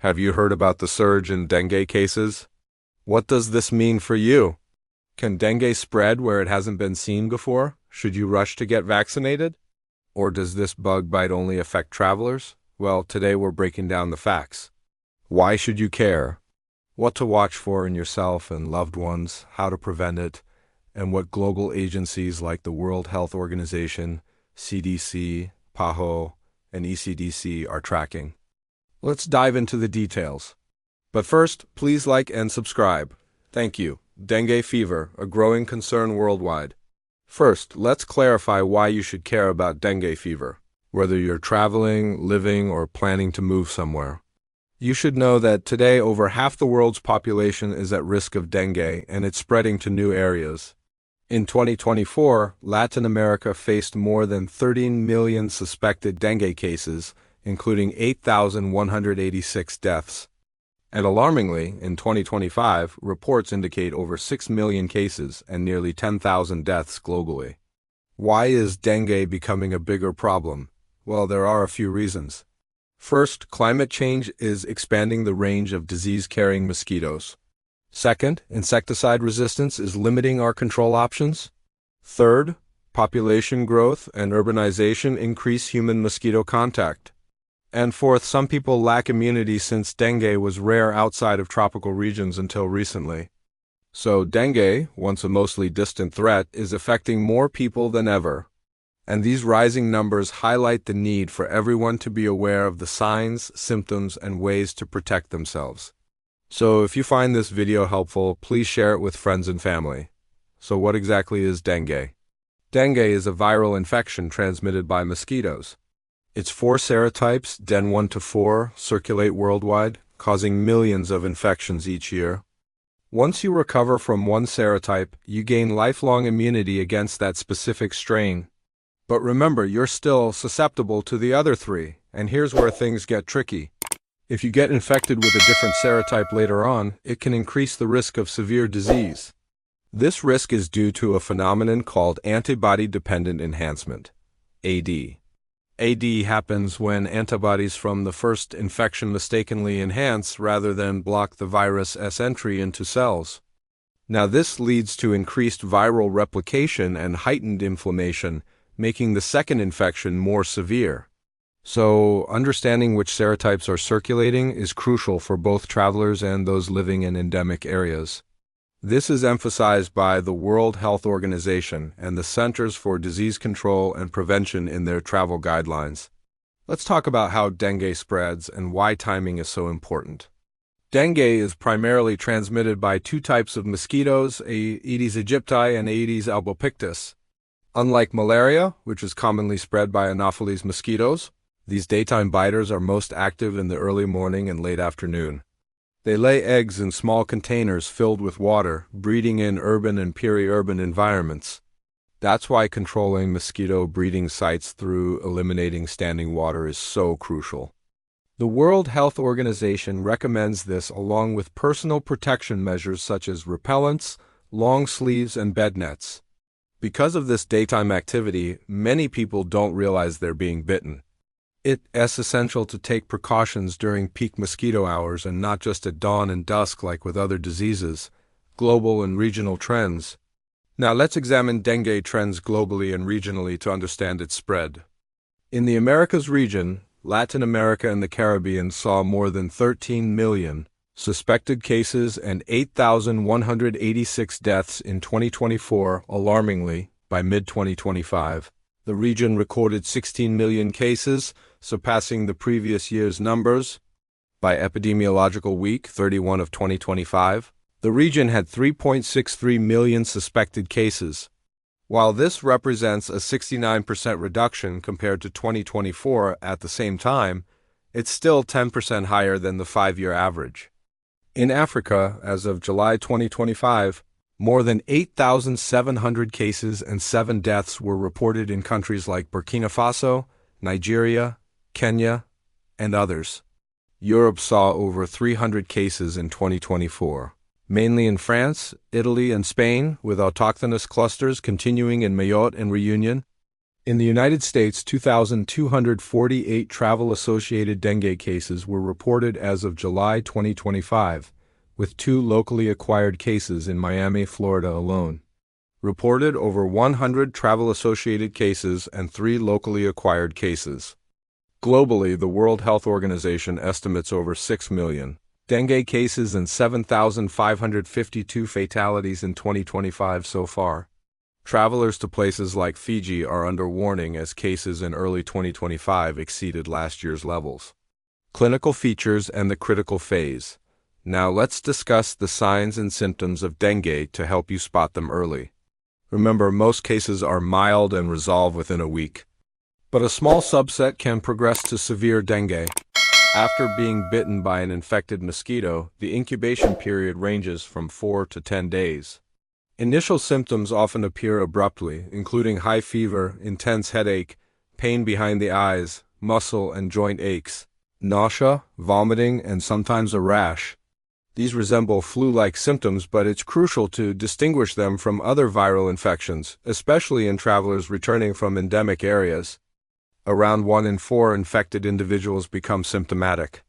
Have you heard about the surge in dengue cases? What does this mean for you? Can dengue spread where it hasn't been seen before? Should you rush to get vaccinated? Or does this bug bite only affect travelers? Well, today we're breaking down the facts. Why should you care? What to watch for in yourself and loved ones, how to prevent it, and what global agencies like the World Health Organization, CDC, PAHO, and ECDC are tracking. Let's dive into the details. But first, please like and subscribe. Thank you. Dengue fever, a growing concern worldwide. First, let's clarify why you should care about dengue fever, whether you're traveling, living, or planning to move somewhere. You should know that today over half the world's population is at risk of dengue, and it's spreading to new areas. In 2024, Latin America faced more than 13 million suspected dengue cases, including 8,186 deaths. And alarmingly, in 2025, reports indicate over 6 million cases and nearly 10,000 deaths globally. Why is dengue becoming a bigger problem? Well, there are a few reasons. First, climate change is expanding the range of disease-carrying mosquitoes. Second, insecticide resistance is limiting our control options. Third, population growth and urbanization increase human mosquito contact. And fourth, some people lack immunity since dengue was rare outside of tropical regions until recently. So dengue, once a mostly distant threat, is affecting more people than ever. And these rising numbers highlight the need for everyone to be aware of the signs, symptoms, and ways to protect themselves. So if you find this video helpful, please share it with friends and family. So what exactly is dengue? Dengue is a viral infection transmitted by mosquitoes. Its 4 serotypes, Den 1 to 4, circulate worldwide, causing millions of infections each year. Once you recover from one serotype, you gain lifelong immunity against that specific strain. But remember, you're still susceptible to the other 3, and here's where things get tricky. If you get infected with a different serotype later on, it can increase the risk of severe disease. This risk is due to a phenomenon called antibody-dependent enhancement, AD. AD happens when antibodies from the first infection mistakenly enhance rather than block the virus's entry into cells. Now this leads to increased viral replication and heightened inflammation, making the second infection more severe. So, understanding which serotypes are circulating is crucial for both travelers and those living in endemic areas. This is emphasized by the World Health Organization and the Centers for Disease Control and Prevention in their travel guidelines. Let's talk about how dengue spreads and why timing is so important. Dengue is primarily transmitted by 2 types of mosquitoes, Aedes aegypti and Aedes albopictus. Unlike malaria, which is commonly spread by Anopheles mosquitoes, these daytime biters are most active in the early morning and late afternoon. They lay eggs in small containers filled with water, breeding in urban and peri-urban environments. That's why controlling mosquito breeding sites through eliminating standing water is so crucial. The World Health Organization recommends this along with personal protection measures such as repellents, long sleeves, and bed nets. Because of this daytime activity, many people don't realize they're being bitten. It is essential to take precautions during peak mosquito hours and not just at dawn and dusk like with other diseases, global and regional trends. Now let's examine dengue trends globally and regionally to understand its spread. In the Americas region, Latin America and the Caribbean saw more than 13 million suspected cases and 8,186 deaths in 2024, alarmingly, by mid-2025. The region recorded 16 million cases, surpassing the previous year's numbers. By epidemiological week 31 of 2025, the region had 3.63 million suspected cases. While this represents a 69% reduction compared to 2024 at the same time, it's still 10% higher than the 5-year average. In Africa, as of July 2025, more than 8,700 cases and 7 deaths were reported in countries like Burkina Faso, Nigeria, Kenya, and others. Europe saw over 300 cases in 2024, mainly in France, Italy, and Spain, with autochthonous clusters continuing in Mayotte and Réunion. In the United States, 2,248 travel-associated dengue cases were reported as of July 2025, with 2 locally acquired cases in Miami, Florida alone. Reported over 100 travel-associated cases and 3 locally acquired cases. Globally, the World Health Organization estimates over 6 million dengue cases and 7,552 fatalities in 2025 so far. Travelers to places like Fiji are under warning as cases in early 2025 exceeded last year's levels. Clinical features and the critical phase. Now let's discuss the signs and symptoms of dengue to help you spot them early. Remember, most cases are mild and resolve within a week, but a small subset can progress to severe dengue. After being bitten by an infected mosquito, the incubation period ranges from 4 to 10 days. Initial symptoms often appear abruptly, including high fever, intense headache, pain behind the eyes, muscle and joint aches, nausea, vomiting, and sometimes a rash. These resemble flu-like symptoms, but it's crucial to distinguish them from other viral infections, especially in travelers returning from endemic areas. Around 1 in 4 infected individuals become symptomatic.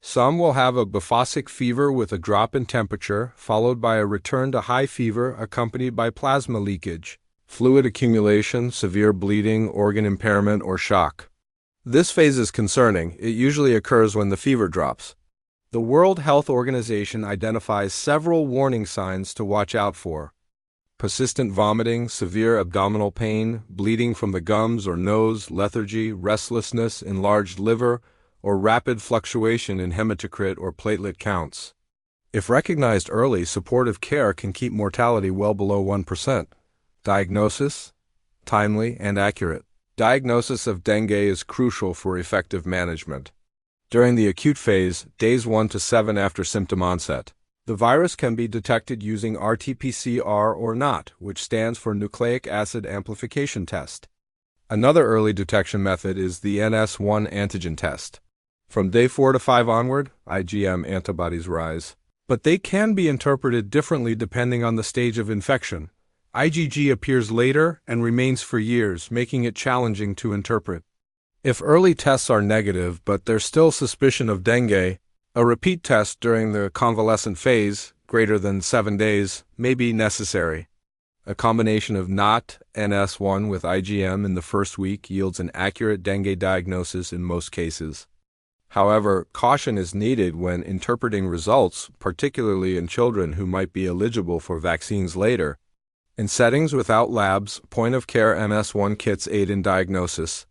Some will have a BeFitest fever with a drop in temperature, followed by a return to high fever accompanied by plasma leakage, fluid accumulation, severe bleeding, organ impairment, or shock. This phase is concerning. It usually occurs when the fever drops. The World Health Organization identifies several warning signs to watch out for. Persistent vomiting, severe abdominal pain, bleeding from the gums or nose, lethargy, restlessness, enlarged liver, or rapid fluctuation in hematocrit or platelet counts. If recognized early, supportive care can keep mortality well below 1%. Diagnosis: timely and accurate. Diagnosis of dengue is crucial for effective management. During the acute phase, days 1 to 7 after symptom onset, the virus can be detected using RT-PCR or NOT, which stands for Nucleic Acid Amplification Test. Another early detection method is the NS1 antigen test. From day 4 to 5 onward, IgM antibodies rise, but they can be interpreted differently depending on the stage of infection. IgG appears later and remains for years, making it challenging to interpret. If early tests are negative but there's still suspicion of dengue, a repeat test during the convalescent phase, greater than 7 days, may be necessary. A combination of NOT NS1 with IgM in the first week yields an accurate dengue diagnosis in most cases. However, caution is needed when interpreting results, particularly in children who might be eligible for vaccines later. In settings without labs, point-of-care NS1 kits aid in diagnosis.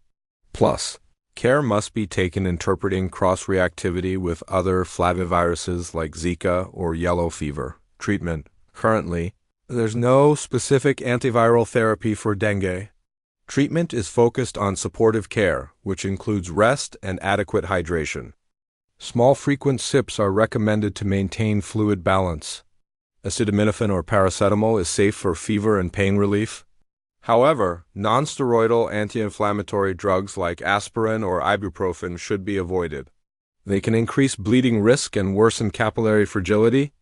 Plus, care must be taken interpreting cross-reactivity with other flaviviruses like Zika or yellow fever. Treatment: currently, there's no specific antiviral therapy for dengue. Treatment is focused on supportive care, which includes rest and adequate hydration. Small frequent sips are recommended to maintain fluid balance. Acetaminophen or paracetamol is safe for fever and pain relief. However, non-steroidal anti-inflammatory drugs like aspirin or ibuprofen should be avoided. They can increase bleeding risk and worsen capillary fragility.